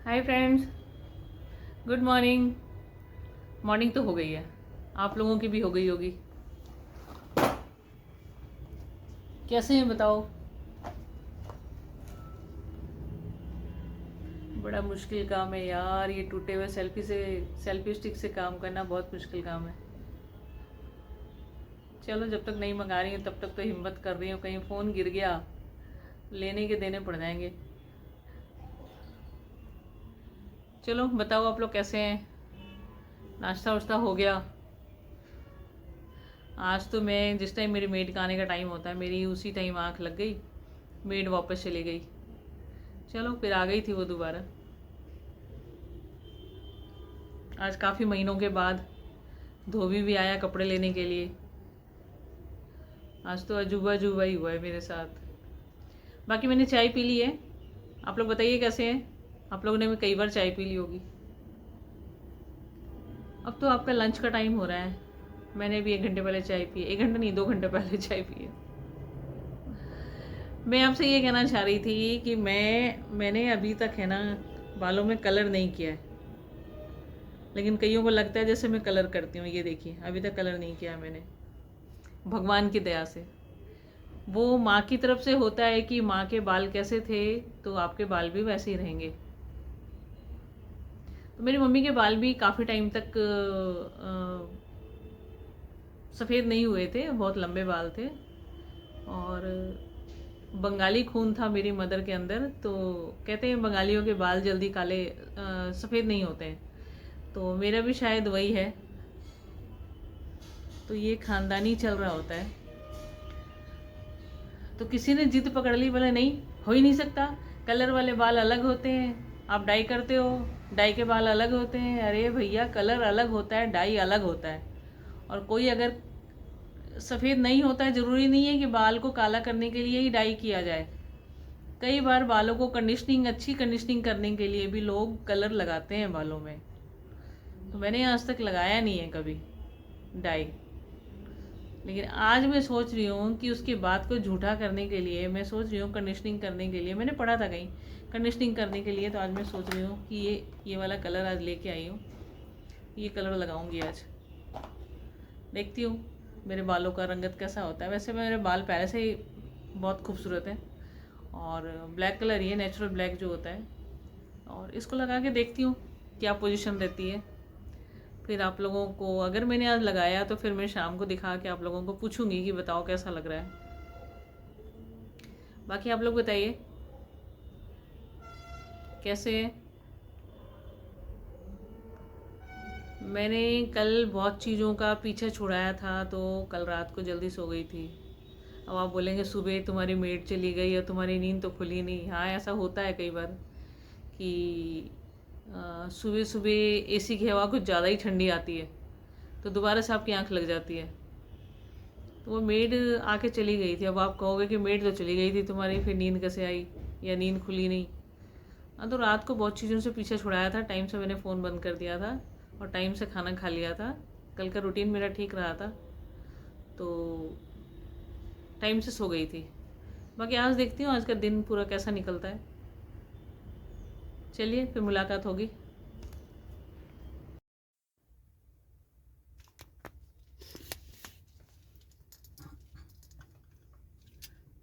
Hi friends, good morning. Morning तो हो गई है, आप लोगों की भी हो गई होगी। कैसे हैं बताओ। बड़ा मुश्किल काम है यार, ये टूटे हुए सेल्फी स्टिक से काम करना बहुत मुश्किल काम है। चलो, जब तक नहीं मंगा रही हूँ तब तक तो हिम्मत कर रही हूँ, कहीं फ़ोन गिर गया लेने के देने पड़ जाएंगे। चलो बताओ, आप लोग कैसे हैं? नाश्ता वाश्ता हो गया? आज तो मैं जिस टाइम मेरी मेड का आने का टाइम होता है, मेरी उसी टाइम आँख लग गई, मेड वापस चली गई। चलो फिर आ गई थी वो दोबारा। आज काफ़ी महीनों के बाद धोबी भी आया कपड़े लेने के लिए। आज तो अजूबा अजूबा ही हुआ है मेरे साथ। बाकी मैंने चाय पी ली है। आप लोग बताइए कैसे हैं? आप लोगों ने भी कई बार चाय पी ली होगी। अब तो आपका लंच का टाइम हो रहा है। मैंने भी 1 घंटे पहले चाय पी है। 1 घंटा नहीं, 2 घंटे पहले चाय पी है। मैं आपसे ये कहना चाह रही थी कि मैंने अभी तक है ना बालों में कलर नहीं किया है। लेकिन कईयों को लगता है जैसे मैं कलर करती हूँ। ये देखिए, अभी तक कलर नहीं किया मैंने, भगवान की दया से। वो माँ की तरफ से होता है कि माँ के बाल कैसे थे तो आपके बाल भी वैसे ही रहेंगे। तो मेरी मम्मी के बाल भी काफ़ी टाइम तक सफ़ेद नहीं हुए थे, बहुत लंबे बाल थे। और बंगाली खून था मेरी मदर के अंदर, तो कहते हैं बंगालियों के बाल जल्दी काले सफ़ेद नहीं होते हैं। तो मेरा भी शायद वही है। तो ये ख़ानदानी चल रहा होता है। तो किसी ने जिद पकड़ ली, बोले नहीं, हो ही नहीं सकता, कलर वाले बाल अलग होते हैं, आप डाई करते हो, डाई के बाल अलग होते हैं। अरे भैया, कलर अलग होता है, डाई अलग होता है। और कोई अगर सफ़ेद नहीं होता है, ज़रूरी नहीं है कि बाल को काला करने के लिए ही डाई किया जाए। कई बार बालों को कंडीशनिंग, अच्छी कंडीशनिंग करने के लिए भी लोग कलर लगाते हैं बालों में। तो मैंने आज तक लगाया नहीं है कभी डाई। लेकिन आज मैं सोच रही हूँ कि उसकी बात को झूठा करने के लिए मैं सोच रही हूँ कंडीशनिंग करने के लिए। मैंने पढ़ा था कहीं कंडीशनिंग करने के लिए, तो आज मैं सोच रही हूँ कि ये वाला कलर आज लेके आई हूँ, ये कलर लगाऊंगी आज। देखती हूँ मेरे बालों का रंगत कैसा होता है। वैसे मेरे बाल पहले से ही बहुत खूबसूरत है और ब्लैक कलर ही है, नेचुरल ब्लैक जो होता है। और इसको लगा के देखती हूँ क्या पोजीशन रहती है। फिर आप लोगों को, अगर मैंने आज लगाया तो फिर मैं शाम को दिखा के आप लोगों को पूछूंगी कि बताओ कैसा लग रहा है। बाकी आप लोग बताइए कैसे है। मैंने कल बहुत चीज़ों का पीछा छुड़ाया था, तो कल रात को जल्दी सो गई थी। अब आप बोलेंगे सुबह तुम्हारी मेड चली गई और तुम्हारी नींद तो खुली नहीं। हाँ, ऐसा होता है कई बार कि सुबह सुबह एसी की हवा कुछ ज़्यादा ही ठंडी आती है, तो दोबारा से आपकी आँख लग जाती है। तो वो मेड आके चली गई थी। अब आप कहोगे कि मेड तो चली गई थी तुम्हारी, फिर नींद कैसे आई या नींद खुली नहीं। हाँ, तो रात को बहुत चीज़ों से पीछे छुड़ाया था। टाइम से मैंने फ़ोन बंद कर दिया था और टाइम से खाना खा लिया था। कल का रूटीन मेरा ठीक रहा था, तो टाइम से सो गई थी। बाकी आज देखती हूँ आज का दिन पूरा कैसा निकलता है। चलिए फिर मुलाकात होगी।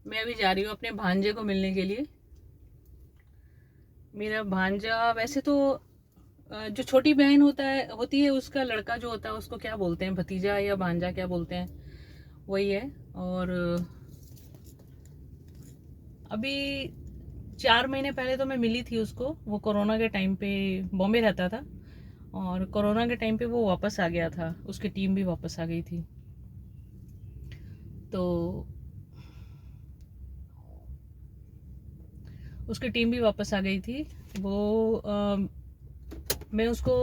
मैं अभी जा रही हूँ अपने भांजे को मिलने के लिए। मेरा भांजा वैसे तो जो छोटी बहन होती है उसका लड़का जो होता है उसको क्या बोलते हैं, भतीजा या भांजा क्या बोलते हैं, वही है। और अभी 4 महीने पहले तो मैं मिली थी उसको। वो कोरोना के टाइम पे बॉम्बे रहता था और कोरोना के टाइम पे वो वापस आ गया था, उसकी टीम भी वापस आ गई थी। तो उसकी टीम भी वापस आ गई थी। वो मैं उसको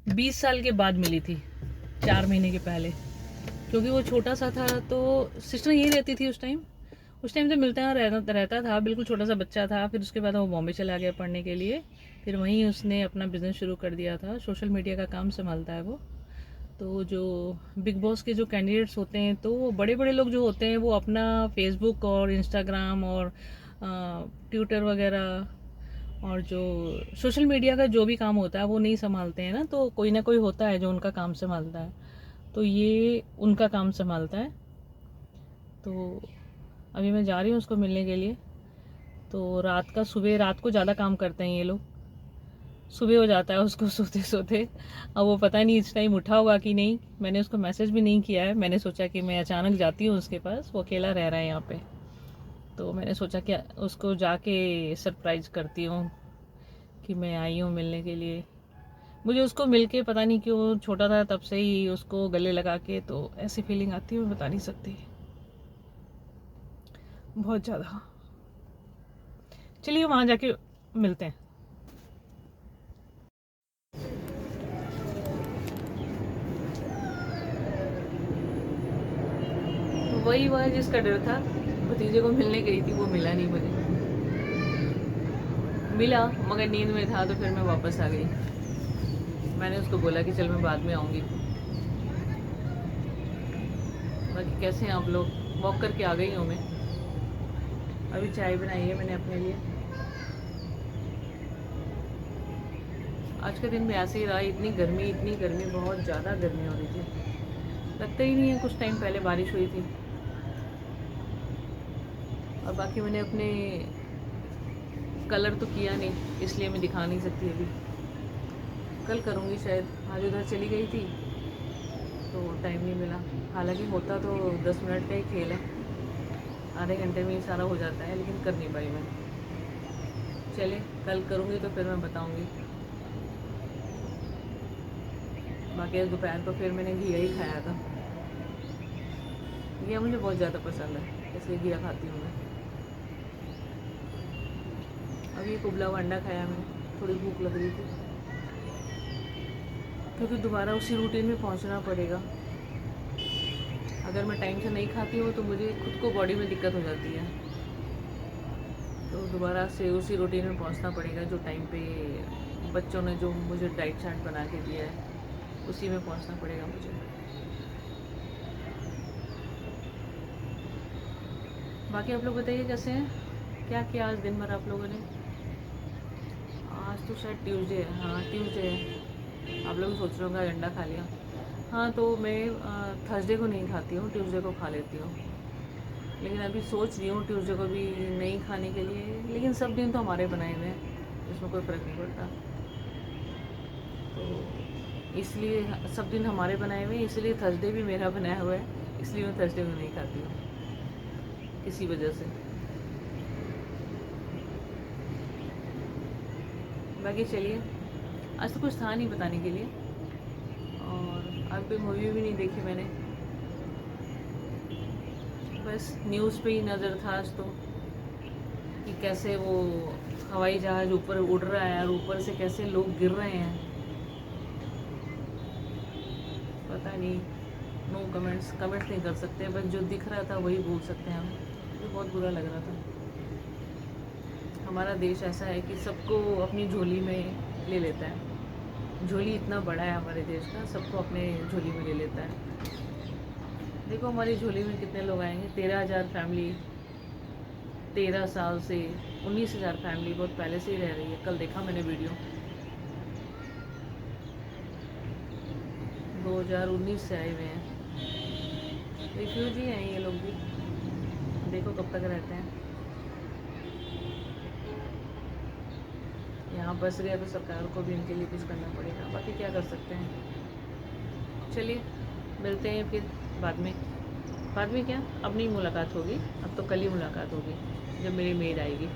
20 साल के बाद मिली थी, 4 महीने के पहले। क्योंकि वो छोटा सा था, तो सिस्टर यही रहती थी उस टाइम तो मिलता रहता था। बिल्कुल छोटा सा बच्चा था। फिर उसके बाद वो बॉम्बे चला गया पढ़ने के लिए। फिर वहीं उसने अपना बिजनेस शुरू कर दिया था, सोशल मीडिया का काम संभालता है वो। तो जो बिग बॉस के जो कैंडिडेट्स होते हैं, तो वो बड़े बड़े लोग जो होते हैं वो अपना फेसबुक और इंस्टाग्राम और ट्विटर वगैरह और जो सोशल मीडिया का जो भी काम होता है वो नहीं संभालते हैं ना, तो कोई ना कोई होता है जो उनका काम संभालता है, तो ये उनका काम संभालता है। तो अभी मैं जा रही हूँ उसको मिलने के लिए। तो रात को ज़्यादा काम करते हैं ये लोग, सुबह हो जाता है उसको सोते सोते। अब वो पता नहीं इस टाइम उठा होगा कि नहीं, मैंने उसको मैसेज भी नहीं किया है। मैंने सोचा कि मैं अचानक जाती हूँ उसके पास, वो अकेला रह रहा है यहाँ पे, तो मैंने सोचा कि उसको जाके सरप्राइज़ करती हूँ कि मैं आई हूँ मिलने के लिए। मुझे उसको मिलके पता नहीं क्यों, छोटा था तब से ही उसको गले लगा के तो ऐसी फीलिंग आती है, मैं बता नहीं सकती, बहुत ज़्यादा। चलिए वहाँ जाके मिलते हैं। वही वह जिसका डर था, भतीजे को मिलने गई थी, वो मिला नहीं मुझे। मिला मगर नींद में था, तो फिर मैं वापस आ गई। मैंने उसको बोला कि चल मैं बाद में आऊँगी। बाकी कैसे हैं आप लोग? वॉक करके आ गई हूँ मैं। अभी चाय बनाई है मैंने अपने लिए। आज का दिन भी ऐसे ही रहा, इतनी गर्मी, बहुत ज़्यादा गर्मी हो रही थी। लगता ही नहीं है कुछ टाइम पहले बारिश हुई थी। और बाकी मैंने अपने कलर तो किया नहीं, इसलिए मैं दिखा नहीं सकती अभी। कल करूँगी शायद। आज उधर चली गई थी तो टाइम नहीं मिला। हालांकि होता तो 10 मिनट का ही खेल है, आधे घंटे में ही सारा हो जाता है, लेकिन कर नहीं पाई मैं। चले कल करूँगी तो फिर मैं बताऊँगी। बाकी आज दोपहर को फिर मैंने घिया ही खाया था। घिया मुझे बहुत ज़्यादा पसंद है, इसलिए घिया खाती हूँ मैं। अभी एक उबला हुआ अंडा खाया मैंने, थोड़ी भूख लग रही थी, क्योंकि दोबारा उसी रूटीन में पहुंचना पड़ेगा। अगर मैं टाइम से नहीं खाती हूँ तो मुझे खुद को बॉडी में दिक्कत हो जाती है, तो दोबारा से उसी रूटीन में पहुंचना पड़ेगा जो टाइम पे बच्चों ने जो मुझे डाइट चार्ट बना के दिया है, उसी में पहुंचना पड़ेगा मुझे। बाकी आप लोग बताइए कैसे हैं, क्या किया आज दिन भर आप लोगों ने? आज तो शायद ट्यूसडे है। हाँ ट्यूसडे है। आप लोग सोच रहे होंगे अंडा खा लिया। हाँ तो मैं थर्सडे को नहीं खाती हूँ, ट्यूसडे को खा लेती हूँ। लेकिन अभी सोच रही हूँ ट्यूसडे को भी नहीं खाने के लिए, लेकिन सब दिन तो हमारे बनाए हुए हैं, इसमें कोई फ़र्क नहीं पड़ता। तो इसलिए सब दिन हमारे बनाए हुए हैं, इसलिए थर्सडे भी मेरा बनाया हुआ है, इसलिए मैं थर्सडे को नहीं खाती हूँ इसी वजह से। बाकी चलिए, आज तो कुछ था नहीं बताने के लिए, और अब कोई मूवी भी नहीं देखी मैंने, बस न्यूज़ पे ही नज़र था आज तो, कि कैसे वो हवाई जहाज़ ऊपर उड़ रहा है और ऊपर से कैसे लोग गिर रहे हैं। पता नहीं, नो कमेंट्स नहीं कर सकते, बस जो दिख रहा था वही बोल सकते हैं हम। तो बहुत बुरा लग रहा था। हमारा देश ऐसा है कि सबको अपनी झोली में ले लेता है। झोली इतना बड़ा है हमारे देश का, सबको अपने झोली में ले लेता है। देखो हमारी झोली में कितने लोग आएंगे, 13,000 फैमिली 13 साल से, 19,000 फैमिली बहुत पहले से ही रह रही है। कल देखा मैंने वीडियो, 2019 से आए हुए हैं, रिफ्यूजी हैं ये लोग भी। देखो कब तक रहते हैं यहाँ। बस गया तो सरकार को भी इनके लिए कुछ करना पड़ेगा, बाकी क्या कर सकते हैं। चलिए मिलते हैं फिर बाद में। बाद में क्या, अब नहीं मुलाकात होगी, अब तो कल ही मुलाकात होगी जब मेरी मेड आएगी।